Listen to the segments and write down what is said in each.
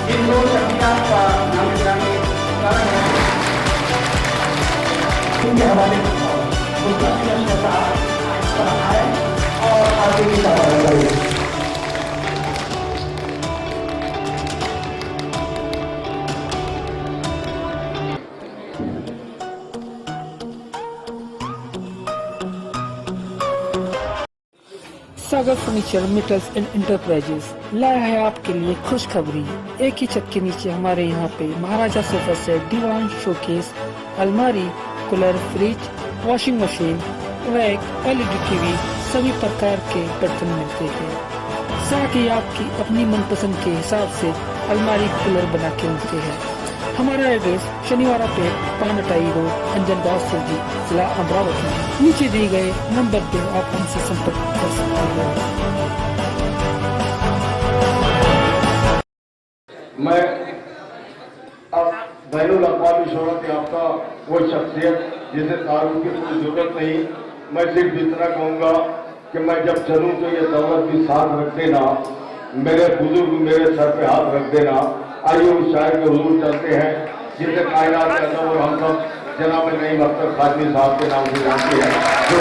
इन दो शख्सियात का नाम गिराने कारण है उनके हवाले उसका है और आगे की सवाल करें। सागर फर्नीचर मेटल्स एंड इंटरप्राइजेस लाया है आपके लिए खुशखबरी। एक ही छत के नीचे हमारे यहाँ पे महाराजा सोफा सेट, दीवान, शोकेस, अलमारी, cooler, fridge, washing machine, rack, LED TV, सभी प्रकार के बर्तन मिलते हैं। साथ ही आपकी अपनी मनपसंद के हिसाब से अलमारी, कूलर बना के मिलते हैं। हमारा एड्रेस शनिवारा पेट, पानटाई रोड, अंजनगांव सिरजी, जिला अमरावती। नीचे दिए गए नंबर पे आप हमसे संपर्क कर सकते हैं। मैं अब बैनुल अक़वामी शोहरत याफ्ता वो शख्सियत जिसे तारुफ की कोई जरूरत नहीं, मैं सिर्फ इतना कहूँगा कि मैं जब चलूँ तो ये दौलत भी साथ रख देना, मेरे बुजुर्ग मेरे सर पे हाथ रख देना। आइए उस शायर के हुजूर चलते हैं जिसे कायनात का नूर हम सब जनाब नईम अख्तर खाजमी साहब के नाम से जानते हैं, जो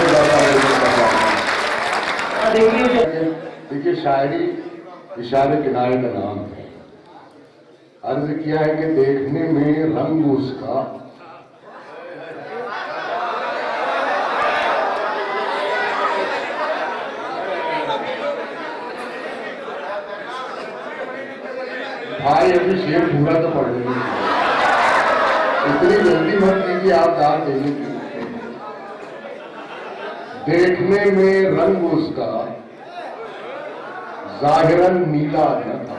देखिए शायरी इशारे किनारे का नाम है। अर्ज किया है कि देखने में रंग उसका भाई अभी शेर पूरा तो पढ़ लेंगे, इतनी जल्दी मत कीजिए आप दाद देने की। देखने में रंग उसका जाहिरन नीला न था।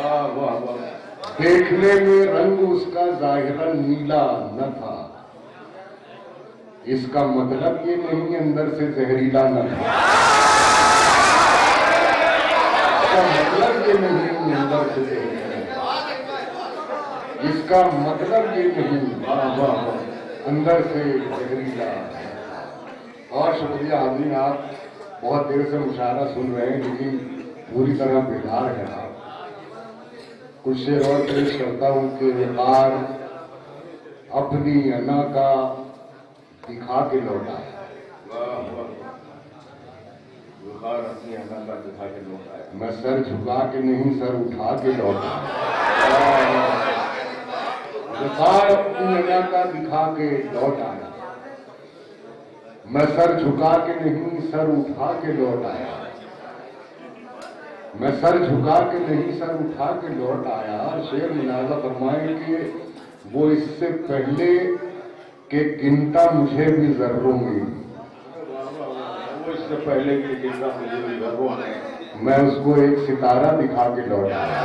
वाह वाह वाह। देखने में रंग उसका जाहिरन नीला न था, इसका मतलब ये नहीं अंदर से जहरीला न था। मतलब ये नहीं अंदर से, इसका मतलब ये नहीं अंदर से जहरीला। और शुक्रिया आदमी, आप बहुत देर से मुशायरा सुन रहे हैं लेकिन पूरी तरह बेकार है आप। कुछ शेर और पेश करता हूं कि व्यापार अपनी अना का दिखा के लौटा है। अपनी अना का दिखा के लौटा है। मैं सर झुका के नहीं सर उठा के लौटा। व्यापार अपनी अना का दिखा के लौट आया। मैं सर झुका के नहीं सर उठा के लौट आया। मैं सर झुका के नहीं सर उठा के लौट आया। शेर मुलाजा फरमाए कि वो इससे पहले के गिनता मुझे भी जर्रों में, इससे पहले के गिनता मुझे भी जर्रों में, मैं उसको एक सितारा दिखा के लौट आया।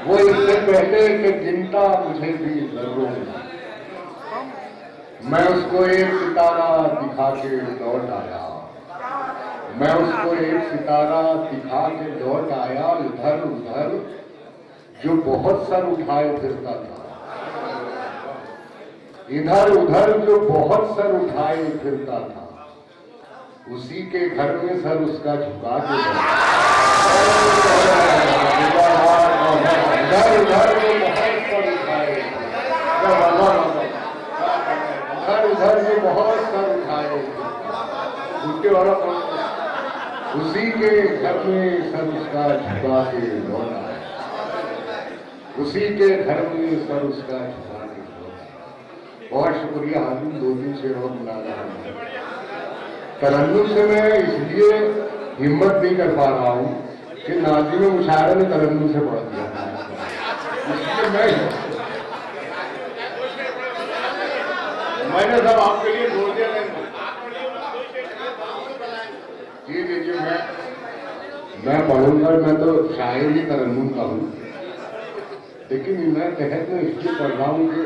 वो इससे पहले कि गिनता मुझे भी जरूर, मैं उसको एक सितारा दिखा के लौट आया। मैं उसको एक सितारा दिखा के लौट आया। इधर उधर जो बहुत सर उठाए फिरता था, इधर उधर जो बहुत सर उठाए फिरता था, उसी के घर में सर उसका झुका के इधर उधर जो बहुत सर उठाए, इधर उधर जो बहुत सर उठाए, उसके वाला उसी के घर में सर उसका झुका के लौट आया। उसी के घर में सर उसका झुका के लौट आया। बहुत शुक्रिया हाजिर, 2-3 शेर और बुला रहा हूं। तरन्नुम से मैं इसलिए हिम्मत नहीं कर पा रहा हूं कि नाज़िम मुशायरा ने तरन्नुम से पढ़ दिया, इसलिए मैंने सब आपके लिए जोड़ दिया। जी देखिए, मैं मैं पढ़ूंगा, मैं तो शायर ही तरन्नुम का हूँ, लेकिन मैं तहत में इसलिए पढ़ रहा हूँ कि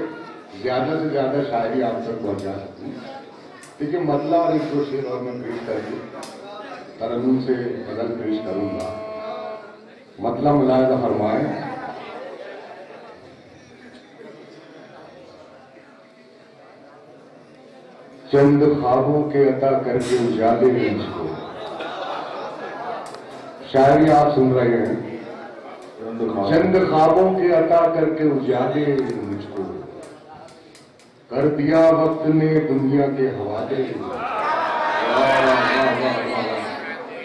ज्यादा से ज्यादा शायरी आप तक पहुंचा सकूँ। देखिए मतलब और एक दो शेर और मैं पेश करके तरन्नुम से बदल पेश करूंगा। मतलब मुलायदा फरमाए। चंद ख्वाबों के अता करके उजाले में मुझको, शायरी आप सुन रहे हैं। चंद ख्वाबों के अता करके उजाले मुझको, कर दिया वक्त ने दुनिया के हवाले।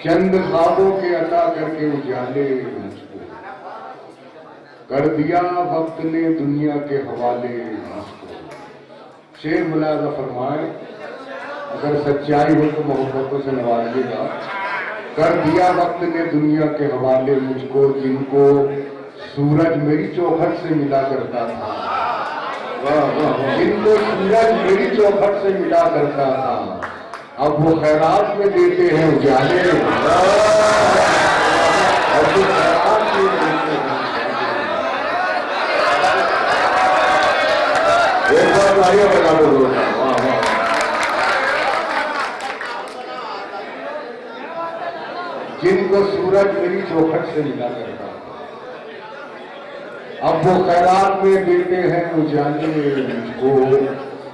चंद ख्वाबों के अता करके उजाले मुझको, कर दिया वक्त ने दुनिया के हवाले मुझको। शेर मुलाजा फरमाए, अगर सच्चाई हो तो मोहब्बतों से नवाजिएगा। कर दिया वक्त ने दुनिया के हवाले मुझको, जिनको सूरज मेरी चौखट से मिला करता था, जिनको सूरज मेरी चौखट से मिला करता था, अब वो खैरात में देते हैं उजाले। अब वो खैरात में देते हैं। एक बार आइए बता दो। जिनको सूरज मेरी चौखट से मिला करता, अब वो खैरात में देते हैं उजाले मुझको।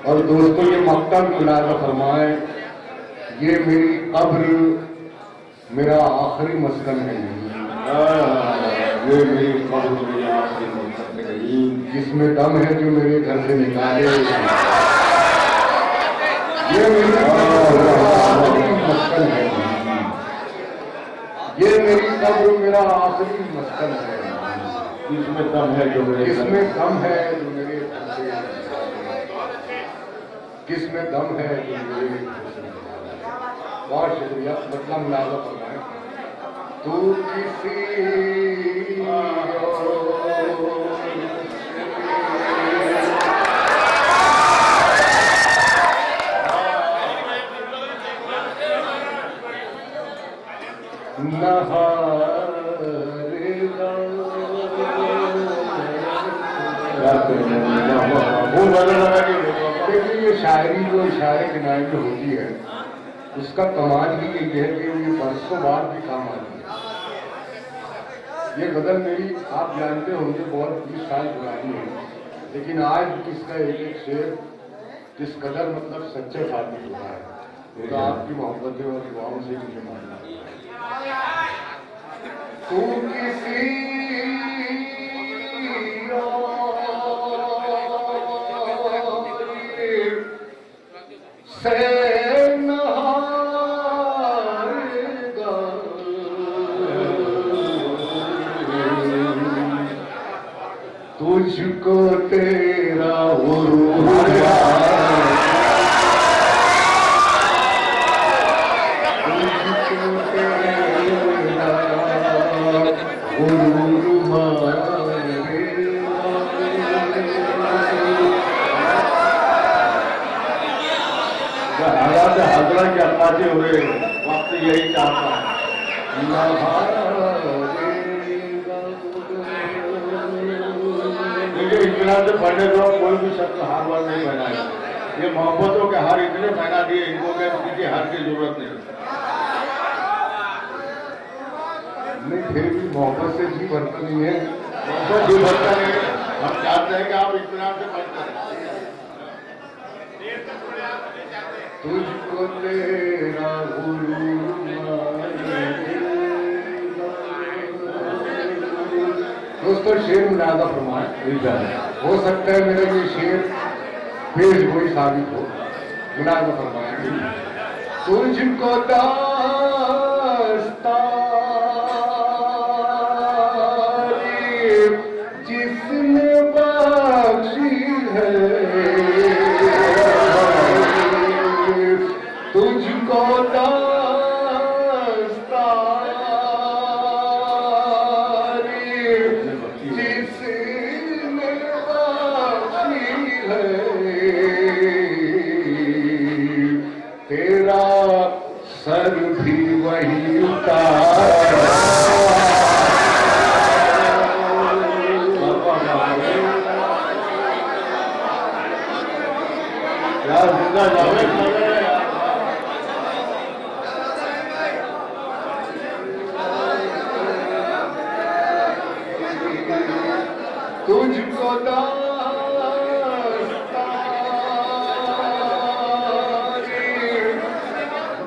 और दोस्तों ये मकतब मुलाजा फरमाए, ये मेरी कब्र मेरा आखिरी मस्कन है, ये मेरी कब्र मेरी आखिरी मस्कन है, जिसमें दम है जो मेरे घर से निकाले। ये मेरी आखिरी मस्कन है, ये मेरी कब्र मेरा आखिरी मस्कन है, इसमें दम है जो मेरे, इसमें दम है जो मेरे, किसमें दम है जो मेरे। बहुत शुक्रिया। मतलब मुलाजा फरमाए। तू किसी देखिए ये शायरी जो इशारे किनारे में होती है, उसका कमाल ही यही है कि ये बरसों बाद भी काम आती है। ये गजल मेरी आप जानते होंगे बहुत 20 साल पुरानी है, लेकिन आज इसका एक एक शेर किस कदर मतलब सच्चे साबित हुआ है, तो आपकी मोहब्बतें और दुआओं से मुझे मानना है। तू किसी से नहाएगा, तुझको तेरा गुरूर हजरा के अल्लाह हुए वक्त यही चाहता है। देखिए इतना से पढ़ने को कोई भी शब्द हार बार नहीं बनाएगा। ये मोहब्बतों के हार इतने बना दिए, इनको क्या किसी हार की जरूरत नहीं। फिर भी मोहब्बत से जी भरता नहीं है, मोहब्बत जी भरता नहीं है। हम चाहते हैं कि आप इत्मीनान से पढ़ते हैं। तुझको तेरा गुरु दोस्तों शेर मुलाजा फरमाए। हो सकता है मेरा ये शेर पेश कोई साबित हो। मुलाजा फरमाए। तुझको दास्तान जिसने बख्शी है, तुझको दास्तान जिसने बख्शी है, तेरा सर तुझको दास्तानी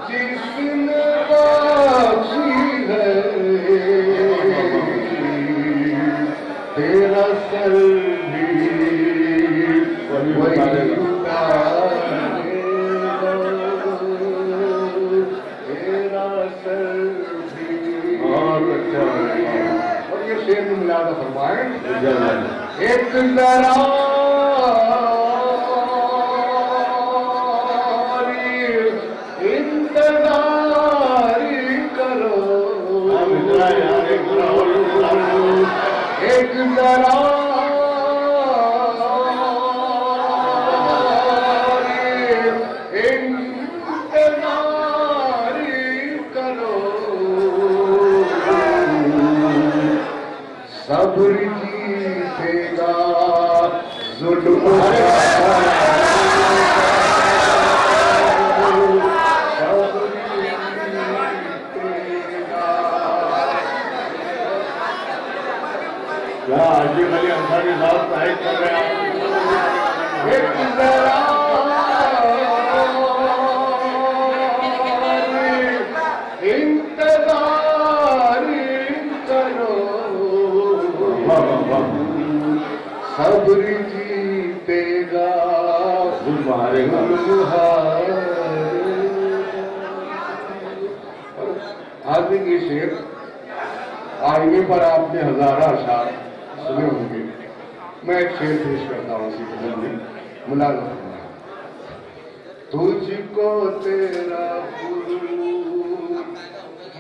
जिसने बख्शी है तेरा सर भी वही उतारेगा, तेरा सर भी। और ये शेर में मिलाना फरमाए, एक इंतजारी करो, एक जरा सब्र जीतेगा जुल्म हाजी अली अंसारी साहब साहिब कर रहे हैं। एक जरा इंतजारी करो, सब्र जीतेगा जुल्म हारेगा। आगे के शेर आईने पर आपने हजारा अशार सुने होंगे, मैं एक शेर पेश करता हूँ इसी गजल में। मुलाज़ा फरमाया, तुझको तेरा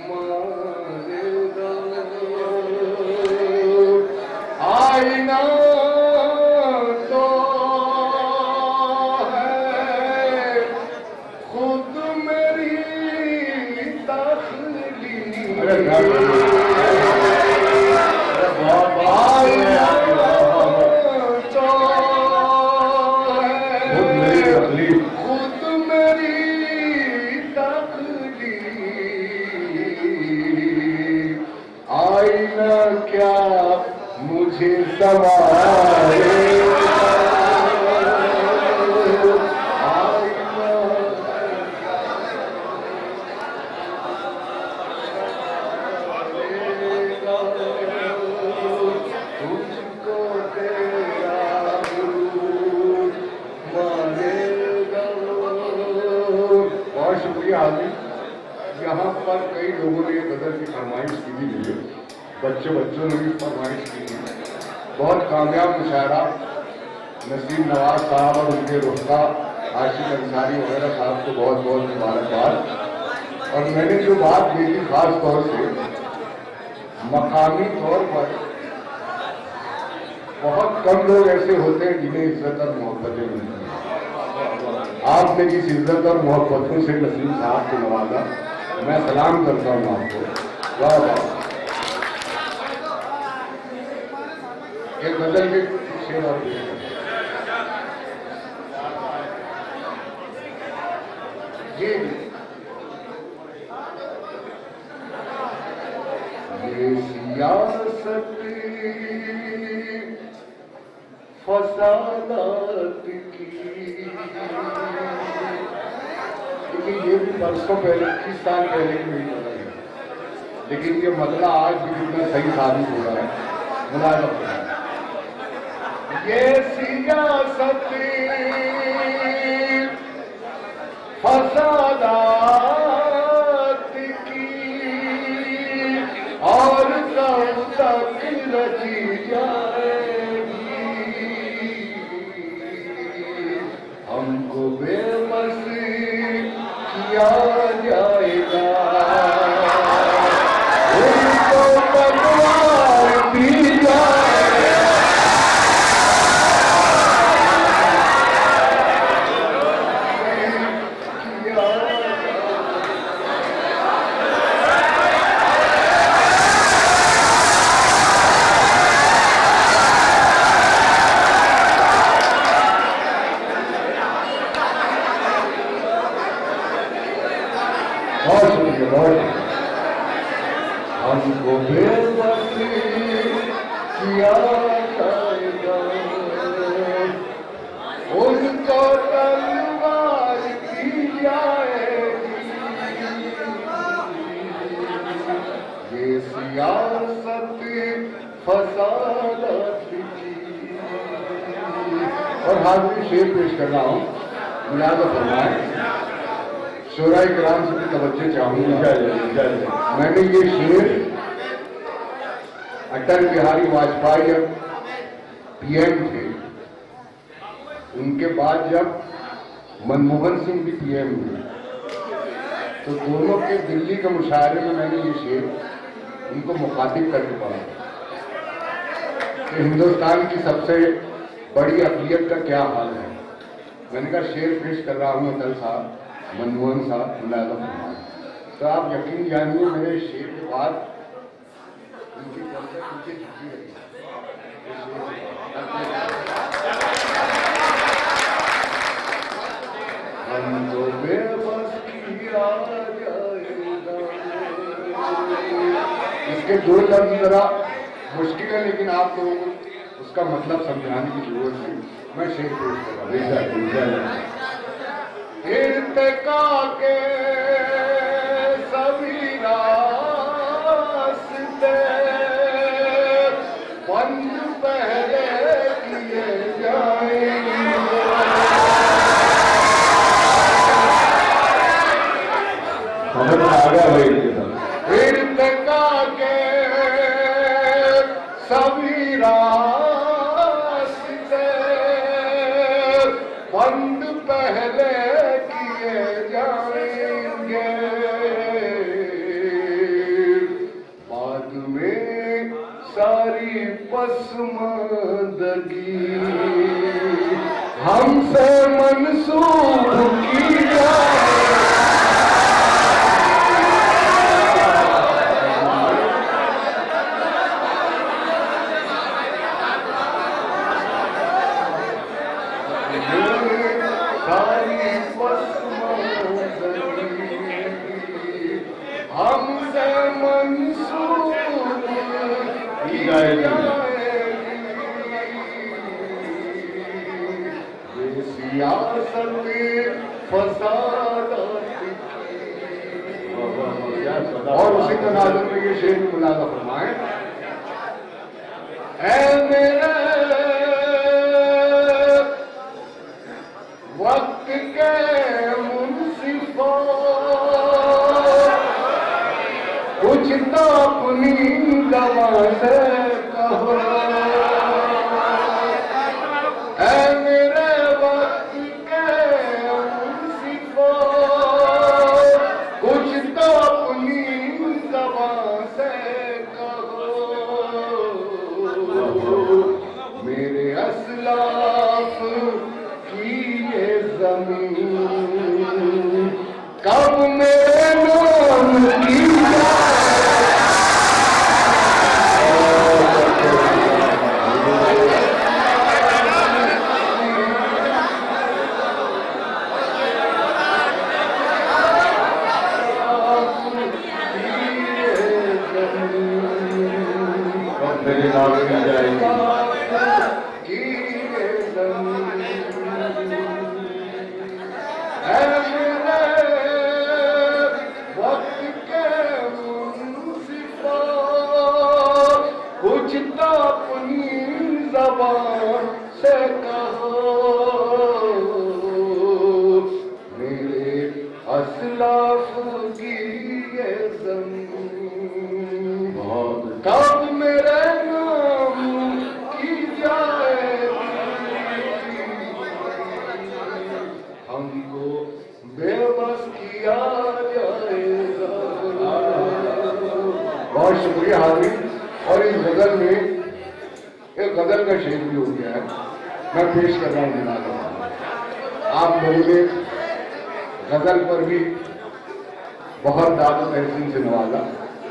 मारेगा, आईना तो है खुद मेरी तख्लीक, आईना तो है खुद मेरी तख्लीक, आईना क्या मुझे सवारे, तुझको तेरा गुरूर मारेगा। बहुत शुक्रिया हाजी। यहाँ पर कई लोगों ने गजल की फरमाइश की थी, मुझे बच्चों ने भी फरमाइश की थी। बहुत कामयाब मुशायरा नसीम नवाज साहब और उनके रुस्ता आशिक अंसारी वगैरह साहब को बहुत बहुत मुबारकबाद। और मैंने जो बात देखी खास तौर से मकामी तौर पर बहुत कम लोग ऐसे होते हैं जिन्हें इज्जत और मोहब्बतें मिलती हैं। आपने जिस इज्जत और मोहब्बतों से नसीम साहब को नवाजा, मैं सलाम करता हूँ आपको। वाह वाह। एक गजल के शेर और पेश करता हूं। जी ये सियासत फसादात की, क्योंकि ये भी बरसों पहले 30 साल पहले की नहीं पता है, लेकिन ये मसला आज भी कितना सही साबित हो रहा है। मुलाज़ा ये सियासत फसादात की और कब तक रची जाएगी, हमको बेबस किया जाएगा, उनको तलवार दी जाएगी। फसादत की। और हाजिर शेर पेश कर रहा हूँ, मुलाज़ा फरमाएं। शोराए किराम से भी तवज्जो चाहूंगा। मैंने ये शेर अटल बिहारी वाजपेयी जब पीएम थे, उनके बाद जब मनमोहन सिंह भी पीएम हुए, तो दोनों के दिल्ली के मुशायरे में मैंने ये शेर उनको मुखातिब करके पढ़ा कि हिंदुस्तान की सबसे बड़ी अक़लियत का क्या हाल है। मैंने कहा शेर पेश कर रहा हूँ अटल साहब, मनमोहन साहब, मुलाज़ा फरमाएं। तो आप यकीन जानिए मेरे शेर के बाद उनकी गर्दन पीछे झुकी रही। हम तो बेबस किया जाएगा। इसके दो लफ्ज़ जरा मुश्किल है, लेकिन आप लोगों को उसका मतलब समझाने की जरूरत है। मैं शेर पेश कर रहा हूँ। इर्तिका के सभी रास्ते बंद पहले किए जाएंगे। इर्तिका के सभी रास्ते बंद पहले जाएंगे, बाद में सारी पसमानदगी हमसे मंसूब की जाए। हमसे मंसूब की सियासत फसादत की। और उसी तनाजुर में ये शेर मुलाज़ा फरमाएं। ऐ मेरे वक्त के मुंसिफा, कुछ तो अपनी दवा से कहो। ऐ मेरे वक्त के मुंसिफा, कुछ तो अपनी दवा से कहो। मेरे असलाफ की ये जमीन कब मेरे नाम की जबान से कहो। मेरे असलाफ की ये ज़मीन कब मेरे नाम की जाएगी। हमको बेबस किया जाएगा। बहुत शुक्रिया हाजिर। और इस गजल में एक गजल का शेर भी हो गया है, मैं पेश कर रहा हूँ। आप लोगों ने गजल पर भी बहुत दादो तहसीन से नवाजा,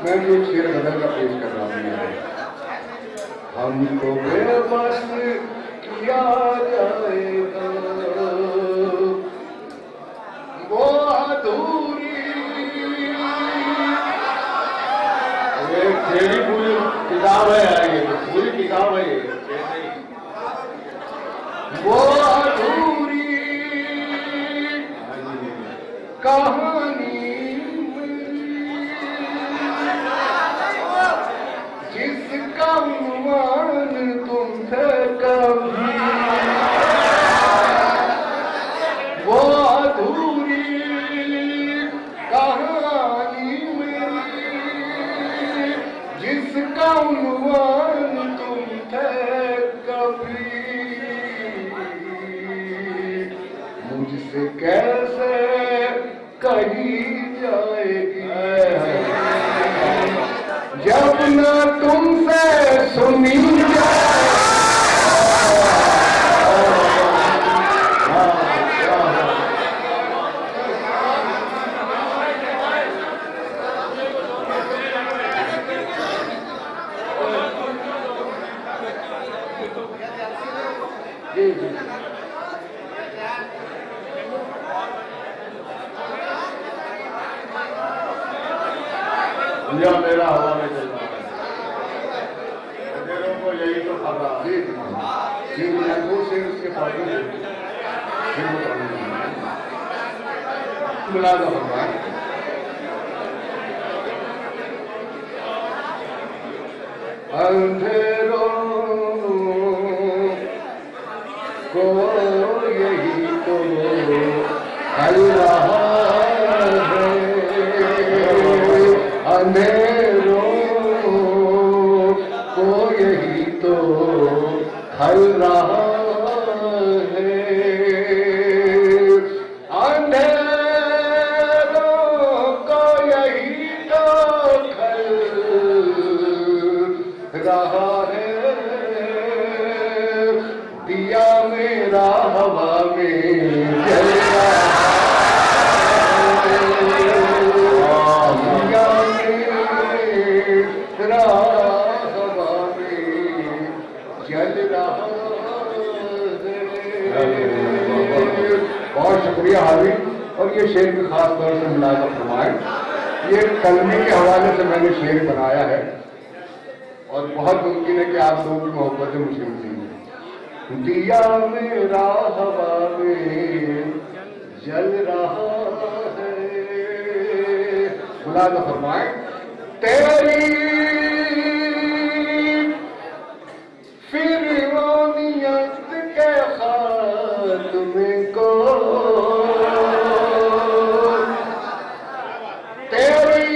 मैं भी एक शेर गजल का पेश कर रहा हूँ। हमको बेबस किया जाएगा, वो अधूरी तेरी पूरी किताब है, पूरी किताब है ये। वो अधूरी कहानी जिस जिसका अनुमान तुम थे कभी, वो अधूरी कहानी मेरी, जिसका अनुमान तुम थे कभी, मुझसे कैसे कही जाएगी जब न तुमसे सुनी जाए। या मेरा हवा में चल रहा है, अंधेरों को यही तो खबर जी जी वो से उसके फायदे मिला दो भगवान। अंधेरों को यही तो हल रहा है, अंधेरों को यही तो हल रहा है, अंधेरों को यही तो हल रहा है, दिया मेरा हवा में जल रहा है, दिया मेरा हवा में जल रहा है। बहुत शुक्रिया हार्दिक। और ये शेर भी खास तौर से मिलाकर फरमाएं, ये कलमी के हवाले से मैंने शेर बनाया है और बहुत मुमकिन है कि आप लोगों की मोहब्बतें मुझे मिली। दिया मेरा हवा में जल रहा है, बुला तो फरमाए, तेरी फिरौनियत के खात्मे को, तेरी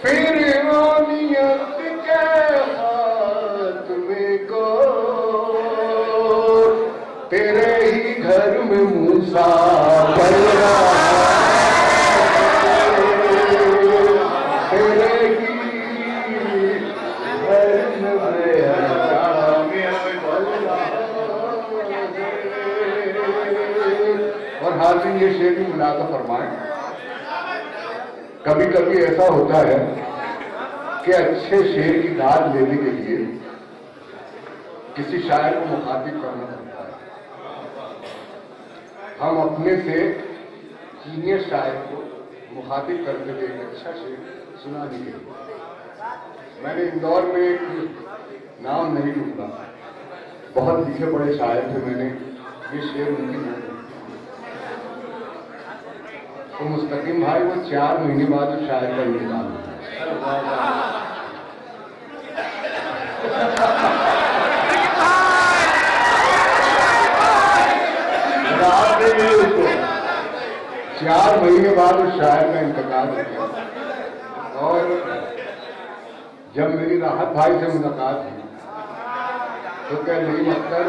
फिरौनियत के खात्मे को, तेरे ही घर में मूसा पल रहा है, तेरे ही घर में पल रहा है। और हाल ही ये शेर भी मिलाकर फरमाएं, कभी कभी ऐसा होता है कि अच्छे शेर की दाद लेने के लिए किसी शायर को मुखातिब करना पड़ता है। हम अपने से सीनियर शायर को मुखातिब करके एक अच्छा शेर सुना दिए। मैंने इंदौर में एक नाम नहीं लूंगा, बहुत लिखे पढ़े शायर थे, मैंने ये शेर उनकी नजर तो मुस्तकीम भाई वो 4 महीने बाद उस शायर का इंतकाल हुआ। उसको 4 महीने बाद उस शायर का इंतकाल हो गया। और जब मेरी राहत भाई से मुलाकात हुई तो कह नहीं अख्तर,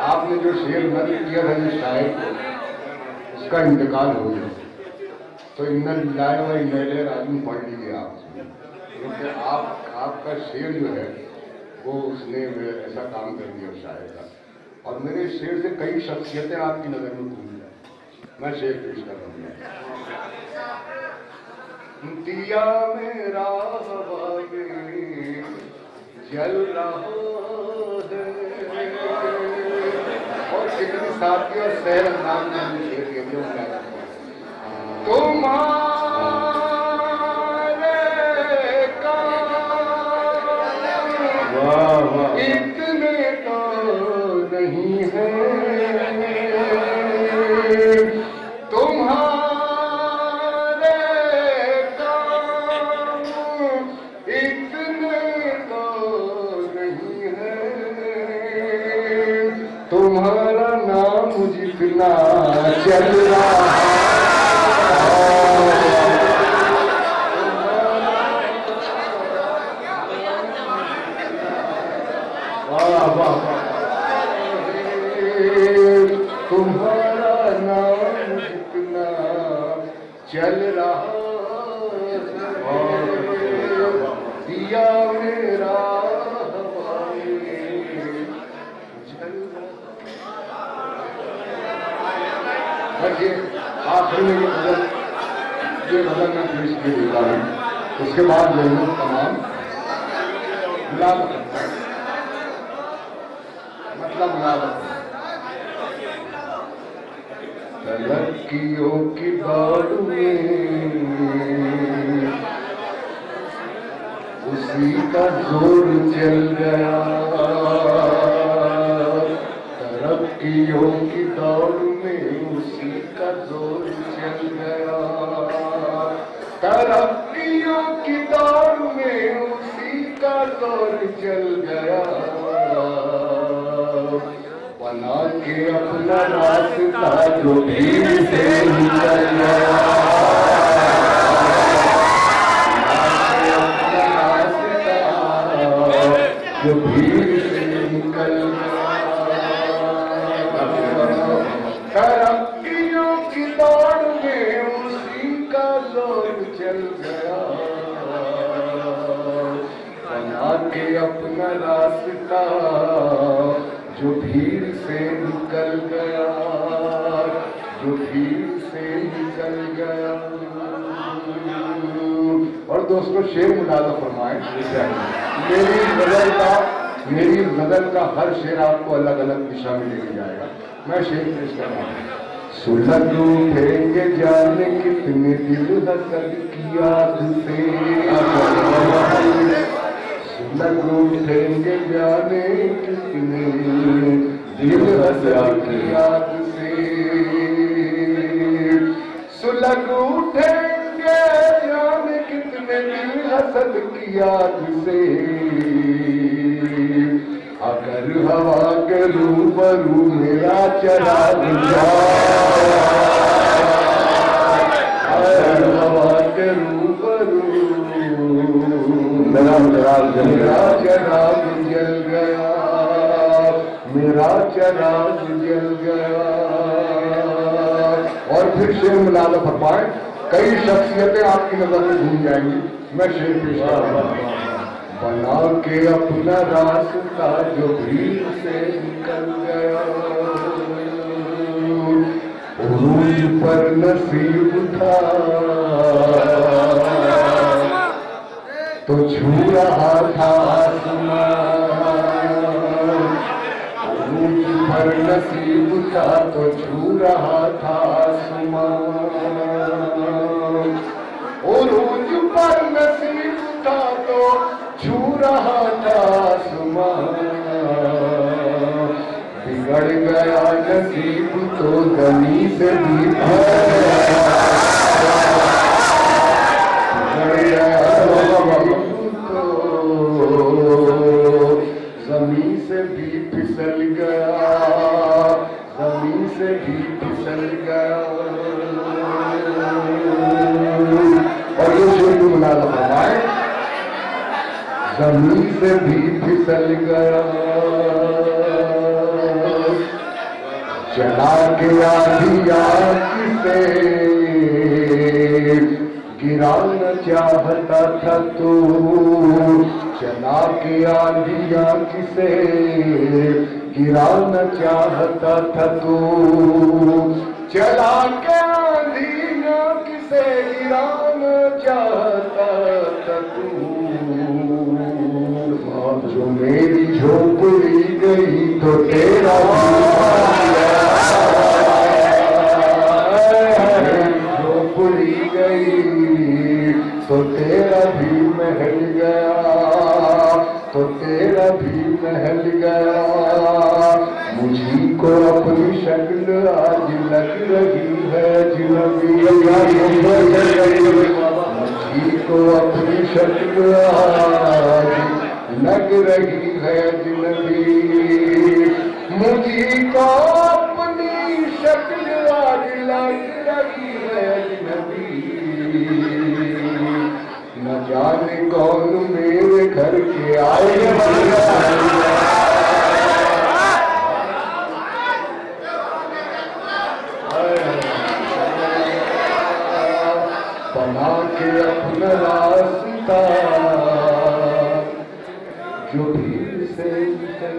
आपने जो शेर नज़्म किया था जिस शायर को, उसका इंतकाल हो गया, तो इन्ना लिल्लाहि व इन्ना इलैहि राजिऊन पढ़ लीजिए आप, क्योंकि आपका शेर जो है वो उसने ऐसा काम कर दिया शायर का। और मेरे शेर से कई शख्सियतें आपकी नजर में घूम जाए। मैं शेर पेश कर रहा हूँ। दिया मेरा हवा में जल रहा है, और कितनी साथी और सैर अंदाज में शेर के लिए तुम्हारे काम इतने तो नहीं है, तुम्हारे काम कितना चल रहा तुम्हारा नाम कितना चल रहा दिया मेरा ये आखिर में ये भजन मैं पेश किए देता हूँ, उसके बाद जो है तमाम मिलावट मतलब मिलावट तरक्कियों की दौड़ में उसी का जोर चल गया, तरक्कियों की दौड़ में उसी का जोर चल गया, तरक्कियों की दौड़ में उसी का जोर चल गया, बना के अपना रास्ता जो भीड़ से निकल गया, जो भीड़ से निकल तरक्कियों की दौड़ में उसी का जोर चल गया, बना के अपना रास्ता जो भीड़ से निकल गया, जो भीड़ से निकल गया। और दोस्तों शेर मुलाजा फरमाएं, मेरी गजल का हर शेर आपको अलग अलग दिशा में लेके जाएगा। मैं शेर पेश कर रहा हूँ। सुलग उठेंगे जाने कितने दिल हसद की याद से, सुलग उठेंगे जाने कितने दिल हसद की याद से, सुलग उठेंगे जाने कितने दिल हसद की याद से, अगर हवा के रूबरू मेरा चराग जाए, अगर हवा के रूबरू मेरा चराग जल गया, मेरा चराग जल गया। और फिर शेर मुलाजा फरमाए, कई शख्सियतें आपकी नजर में घूम जाएंगी। मैं शेर पेश कर रहा हूं। बना के अपना रास्ता जो भीड़ से निकल गया, उरूज पर नसीब था तो छू रहा था आसमान, उरूज पर नसीब था तो छू रहा था आसमान, उरूज पर नसीब था तो छू रहा था आसमान, बिगड़ गया नसीब तो जमी से भी बिगड़ गया तो जमी से भी फिसल गया, जमी से भी फिसल गया। और ये शेर को मुलाजा फरमाए, जमीन से भी फिसल गया, चला गया दिया किसे गिराना चाहता था तू, चला गया दिया किसे गिराना चाहता था तू, चला गया दिया किसे गिराना चाहता था तू, जो मेरी झोपड़ी गई तो तेरा झोपड़ी गई तो तेरा भी महल गया, तो तेरा भी महल गया, मुझी को अपनी शक्ल आज लग रही है जिनबी, मुझी को अपनी शक्ल आज लग रही है जिनबी, मुझी को अपनी बेशक आज लगी है अजनबी, न जाने कौन मेरे घर के आए। बना के अपना रास्ता जो भीड़ से निकल